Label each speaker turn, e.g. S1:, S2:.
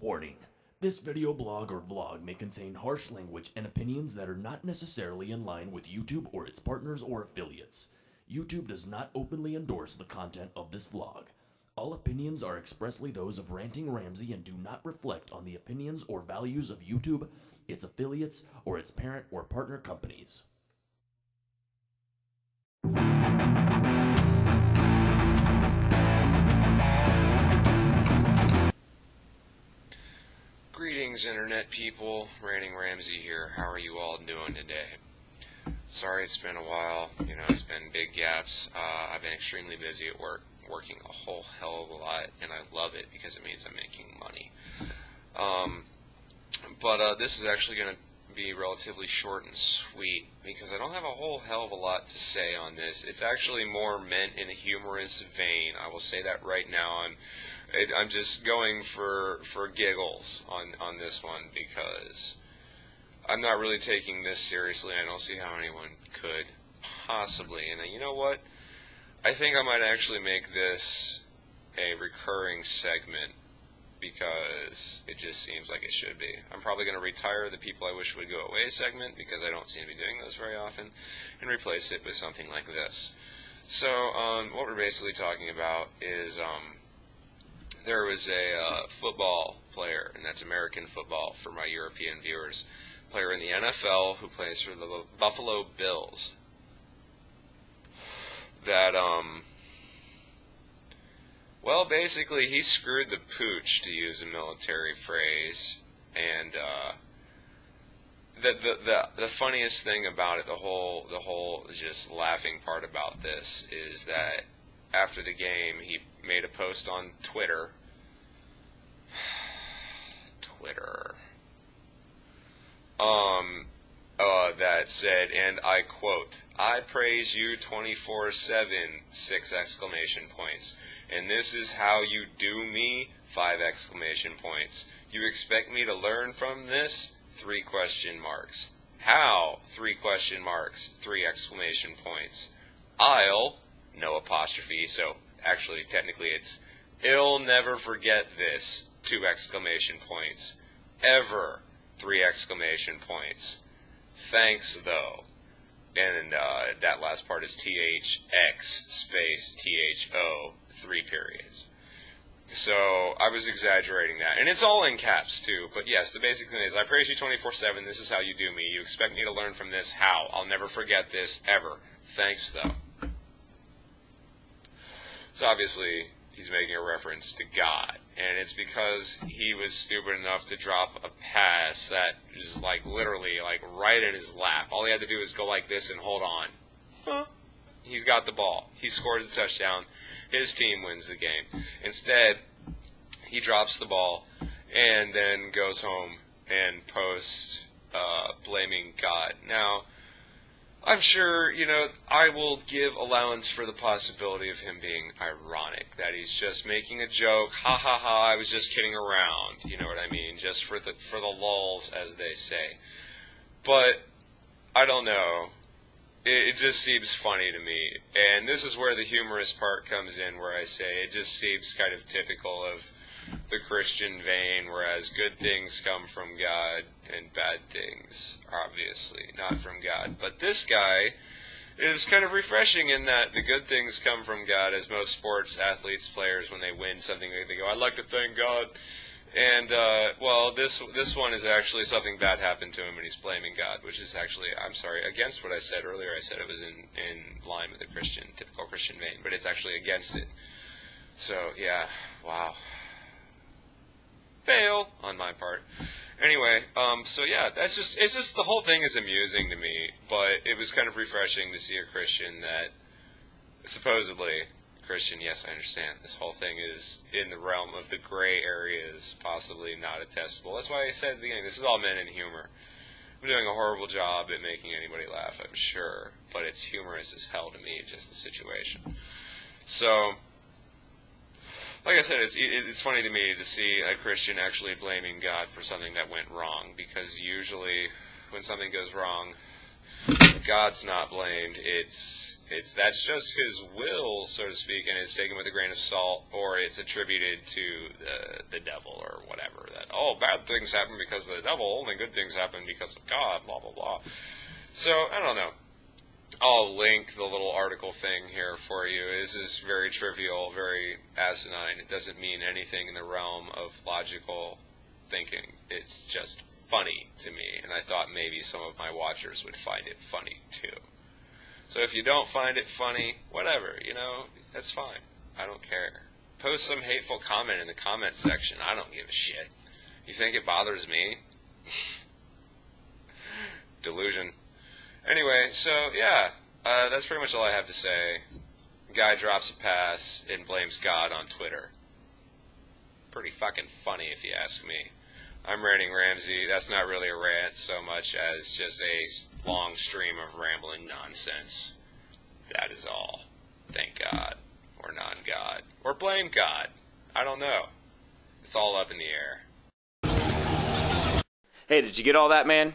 S1: Warning. This video blog or vlog may contain harsh language and opinions that are not necessarily in line with YouTube or its partners or affiliates. YouTube does not openly endorse the content of this vlog. All opinions are expressly those of Ranting Ramsay and do not reflect on the opinions or values of YouTube, its affiliates, or its parent or partner companies.
S2: Greetings, Internet people. Ranting Ramsay here. How are you all doing today? Sorry it's been a while. It's been big gaps. I've been extremely busy at work, working a whole hell of a lot, and I love it because it means I'm making money. But this is actually going to be relatively short and sweet because I don't have a whole hell of a lot to say on this. It's actually more meant in a humorous vein. I will say that right now. I'm just going for giggles on this one because I'm not really taking this seriously. I don't see how anyone could possibly. And you know what? I think I might actually make this a recurring segment because it just seems like it should be. I'm probably going to retire the people I wish would go away segment because I don't seem to be doing those very often and replace it with something like this. So what we're basically talking about is there was a football player, and that's American football for my European viewers, player in the NFL who plays for the Buffalo Bills, that, well, basically he screwed the pooch, to use a military phrase, and the funniest thing about it, the whole just laughing part about this, is that after the game he made a post on Twitter, that said, and I quote, "I praise you 24/7, 6 exclamation points. And this is how you do me, 5 exclamation points. You expect me to learn from this? 3 question marks. How? 3 question marks, 3 exclamation points. I'll, no apostrophe, so actually technically it's, I'll never forget this, 2 exclamation points. Ever, 3 exclamation points. Thanks, though." And that last part is THX space THO, 3 periods. So I was exaggerating that. And it's all in caps, too. But yes, the basic thing is, I praise you 24/7. This is how you do me. You expect me to learn from this? How? I'll never forget this, ever. Thanks, though. So obviously, he's making a reference to God. And it's because he was stupid enough to drop a pass that is like literally like right in his lap. All he had to do was go like this and hold on. Huh? He's got the ball. He scores a touchdown. His team wins the game. Instead, he drops the ball and then goes home and posts blaming God. Now, I'm sure, I will give allowance for the possibility of him being ironic, that he's just making a joke, ha ha ha, I was just kidding around, you know what I mean, just for the lulz, as they say. But, I don't know, it just seems funny to me, and this is where the humorous part comes in, where I say it just seems kind of typical of the Christian vein, whereas good things come from God and bad things, obviously, not from God. But this guy is kind of refreshing in that the good things come from God, as most sports athletes, players, when they win something, they go, "I'd like to thank God." And, well, this one is actually something bad happened to him, and he's blaming God, which is actually, I'm sorry, against what I said earlier. I said it was in line with the typical Christian vein, but it's actually against it. So, yeah, wow. Fail on my part. Anyway, so yeah, it's just the whole thing is amusing to me, but it was kind of refreshing to see a Christian that, supposedly, Christian, yes, I understand, this whole thing is in the realm of the gray areas, possibly not attestable. That's why I said at the beginning, this is all meant in humor. I'm doing a horrible job at making anybody laugh, I'm sure, but it's humorous as hell to me, just the situation. So, like I said, it's funny to me to see a Christian actually blaming God for something that went wrong, because usually when something goes wrong, God's not blamed. That's just His will, so to speak, and it's taken with a grain of salt, or it's attributed to the devil or whatever. That bad things happen because of the devil, only good things happen because of God, blah, blah, blah. So, I don't know. I'll link the little article thing here for you. This is very trivial, very asinine. It doesn't mean anything in the realm of logical thinking. It's just funny to me, and I thought maybe some of my watchers would find it funny too. So if you don't find it funny, whatever, you know, that's fine. I don't care. Post some hateful comment in the comment section. I don't give a shit. You think it bothers me? Delusion. Anyway, so yeah, that's pretty much all I have to say. Guy drops a pass and blames God on Twitter. Pretty fucking funny if you ask me. I'm Ranting Ramsay. That's not really a rant so much as just a long stream of rambling nonsense. That is all. Thank God. Or non-God. Or blame God. I don't know. It's all up in the air.
S3: Hey, did you get all that, man?